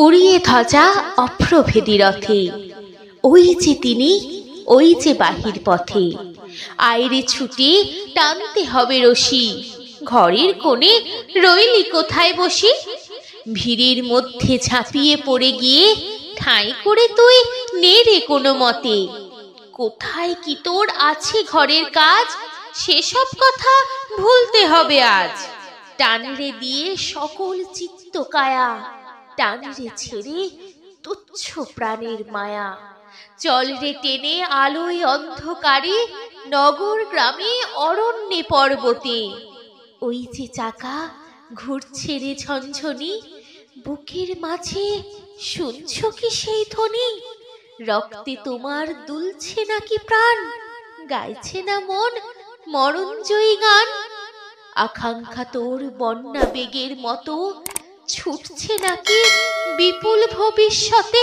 উড়িয়ে ধ্বজা অপ্রভেদী রথে, ওই যে তিনি, ওই যে বাহির পথে। আইরে ছুটে টানতে হবে রশি, ঘরের কোণে রইলি কোথায় বসি? ভিড়ের মধ্যে ঝাঁপিয়ে পড়ে গিয়ে ঠাঁই করে তুই নে রে কোনো মতে। কোথায় কি তোর আছে ঘরের কাজ, সেসব কথা ভুলতে হবে আজ। টানরে দিয়ে সকল চিত্ত কায়া, টানরে ছেড়ে তুচ্ছ প্রাণের মায়া। চল রে টেনে আলোয় অন্ধকারে, নগর গ্রামে অরণ্যে পর্বতে। ওই যে চাকা ঘুরছে রে ঝনঝনি, বুকের মাঝে শুনছ কি সেই ধ্বনি? রক্তে তোমার দুলছে নাকি প্রাণ, গাইছে না মন মরণজয়ী গান? আকাঙ্ক্ষা তোর বন্যা বেগের মতো ছুটছে নাকি বিপুল ভবিষ্যতে?